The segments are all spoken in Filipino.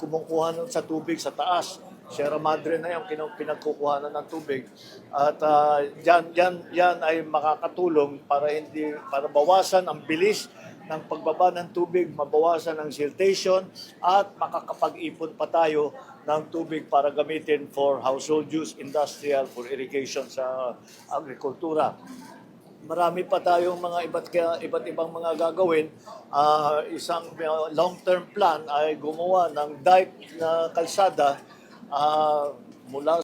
kumukuha nun sa tubig sa taas. Sierra Madre na yung pinagkukuhanan ng tubig. At yan ay makakatulong para bawasan ang bilis ng pagbaba ng tubig, mabawasan ang siltation at makakapag-ipon pa tayo ng tubig para gamitin for household use, industrial, for irrigation sa agrikultura. Marami pa tayong mga iba't ibang mga gagawin. Isang long-term plan ay gumawa ng dike na kalsada mula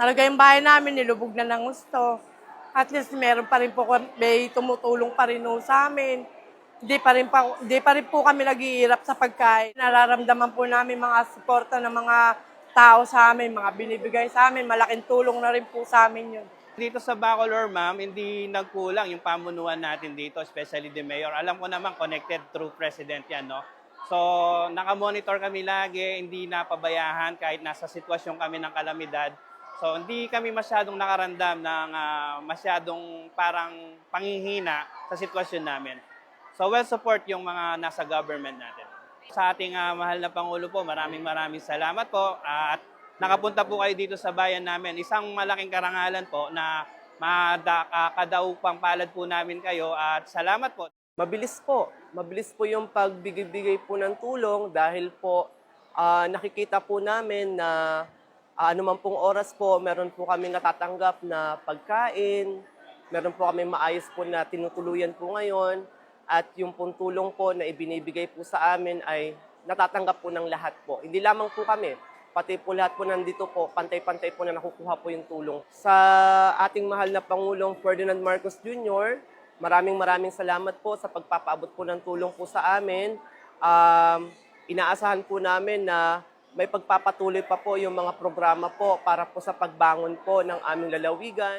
Talaga yung bahay namin, nilubog na ng gusto. At least meron pa rin po, may tumutulong pa rin sa amin. Hindi pa rin po kami naghihirap sa pagkain. Nararamdaman po namin mga suporta ng mga tao sa amin, mga binibigay sa amin. Malaking tulong na rin po sa amin yun. Dito sa Bacolor, ma'am, hindi nagkulang yung pamunuan natin dito, especially the mayor. Alam ko naman, connected through president yan, no? So, nakamonitor kami lagi, hindi napabayahan kahit nasa sitwasyon kami ng kalamidad. So, hindi kami masyadong nakaramdam ng masyadong parang panghihina sa sitwasyon namin. So, well support yung mga nasa government natin. Sa ating mahal na Pangulo po, maraming salamat po. At nakapunta po kayo dito sa bayan namin. Isang malaking karangalan po na makadaupang palad po namin kayo. At salamat po. Mabilis po. Mabilis po yung pagbigay-bigay po ng tulong dahil po nakikita po namin na anuman pong oras po, meron po kami natatanggap na pagkain, meron po kami maayos po na tinutuluyan po ngayon, at yung pong tulong po na ibinibigay po sa amin ay natatanggap po ng lahat po. Hindi lamang po kami, pati po lahat po nandito po, pantay-pantay po na nakukuha po yung tulong. Sa ating mahal na Pangulong Ferdinand Marcos Jr., maraming salamat po sa pagpapaabot po ng tulong po sa amin. Inaasahan po namin na may pagpapatuloy pa po yung mga programa po para po sa pagbangon po ng aming lalawigan.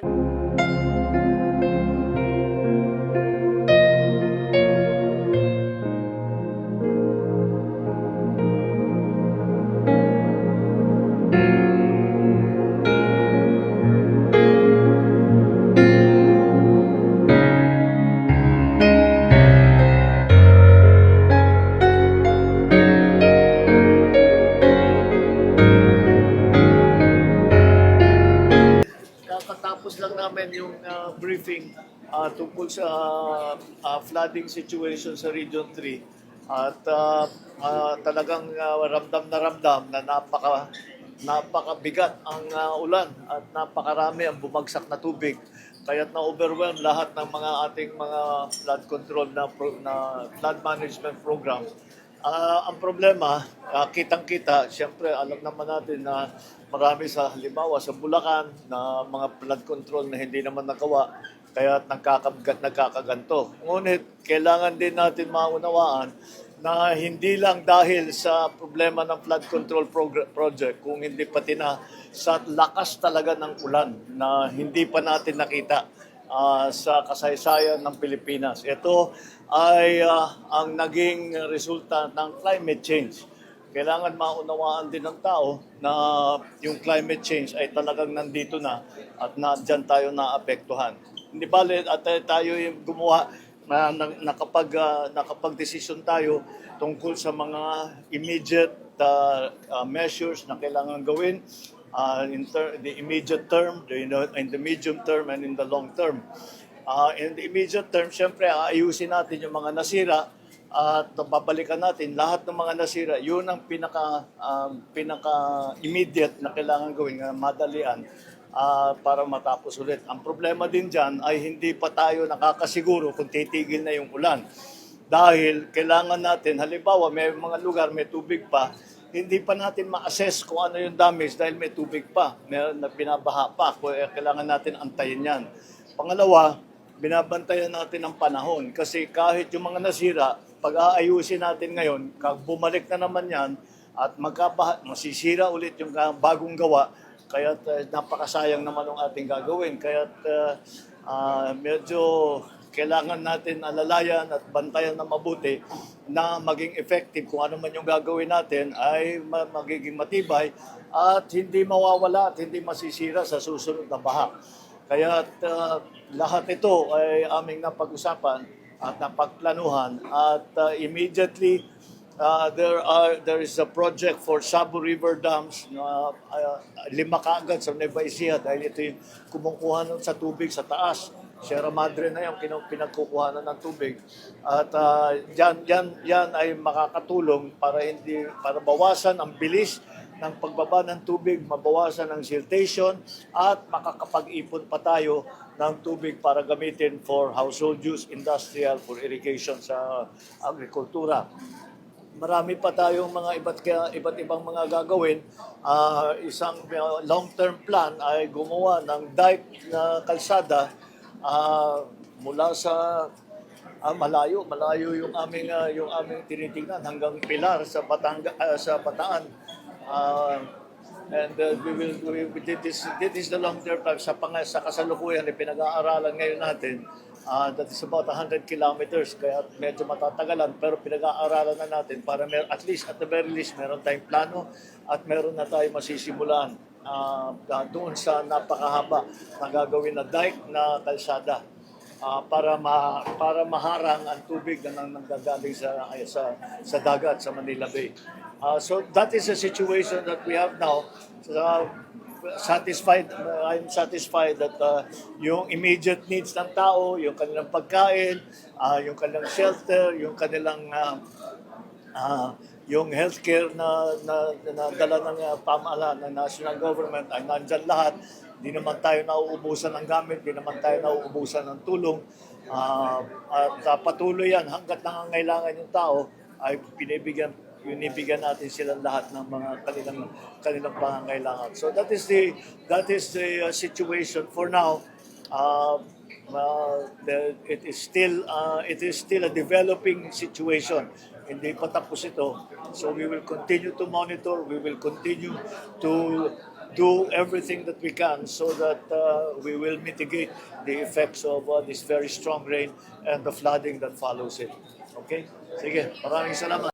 Kakatapos lang namin yung briefing tungkol sa flooding situation sa Region 3 at talagang ramdam na napakabigat ang ulan at napakarami ang bumagsak na tubig. Kaya't na-overwhelm lahat ng mga ating mga flood control na flood management program. Ang problema, kitang-kita, siyempre alam naman natin na marami halimbawa sa Bulacan na mga flood control na hindi naman nagawa, kaya nagkakaganto. Ngunit kailangan din natin maunawaan na hindi lang dahil sa problema ng flood control project, kung hindi pati na sa lakas talaga ng ulan na hindi pa natin nakita sa kasaysayan ng Pilipinas. Ito ay ang naging resulta ng climate change. Kailangan maunawaan din ng tao na yung climate change ay talagang nandito na at dyan tayo naapektuhan. Hindi bale at tayo yung gumawa na nakapag-desisyon tayo tungkol sa mga immediate measures na kailangan gawin in the immediate term, in the medium term, and in the long term. In the immediate term, syempre, aayusin natin yung mga nasira at babalikan natin lahat ng mga nasira. Yun ang pinaka-immediate na kailangan gawin, na madalian. para matapos ulit. Ang problema din dyan ay hindi pa tayo nakakasiguro kung titigil na yung ulan. Dahil kailangan natin, halimbawa may mga lugar may tubig pa, hindi pa natin ma-assess kung ano yung damage dahil may tubig pa, may binabaha pa, kailangan natin antayin yan. Pangalawa, binabantayan natin ang panahon kasi kahit yung mga nasira, pag aayusin natin ngayon, bumalik na naman yan at masisira ulit yung bagong gawa, kaya napakasayang naman ang ating gagawin. Kaya medyo kailangan natin alalayan at bantayan na mabuti na maging effective kung ano man yung gagawin natin ay magiging matibay at hindi mawawala at hindi masisira sa susunod na baha. Kaya lahat ito ay aming napag-usapan at napagplanuhan at immediately there is a project for Sabo River Dams na 5 kaagad sa Nueva Ecija dahil ito yung kumukuha sa tubig sa taas. Sierra Madre na yung pinagkukuhanan ng tubig. At yan ay makakatulong para bawasan ang bilis ng pagbaba ng tubig, mabawasan ang siltation at makakapag-ipon pa tayo ng tubig para gamitin for household use, industrial, for irrigation sa agrikultura. Marami pa tayong mga iba't ibang mga gagawin. Isang long-term plan ay gumawa ng dike na kalsada mula sa malayo yung aming tinitingnan hanggang Pilar sa Bataan. This is the long-term plan sa kasalukuyan pinag-aaralan ngayon natin. That is about 100 kilometers, kaya medyo matatagalan, pero pinag-aaralan na natin para at the very least, meron tayong plano at meron na tayong masisimulan doon sa napakahaba na gagawin na dike na kalsada para maharang ang tubig na nanggagaling sa dagat sa Manila Bay. So that is the situation that we have now. I'm satisfied that yung immediate needs ng tao, yung kanilang pagkain, yung kanilang shelter, yung kanilang yung healthcare na dala ng pamahalaan ng national government ay nandyan lahat. Hindi naman tayo nauubusan ng gamit, hindi naman tayo nauubusan ng tulong. At patuloy yan hanggat nangangailangan yung tao ay binibigyan natin silang lahat ng mga kanilang pangangailangan. So that is the situation for now. It is still a developing situation. Hindi pa tapos ito. So we will continue to monitor. We will continue to do everything that we can so that we will mitigate the effects of this very strong rain and the flooding that follows it. Okay? Sige, maraming salamat.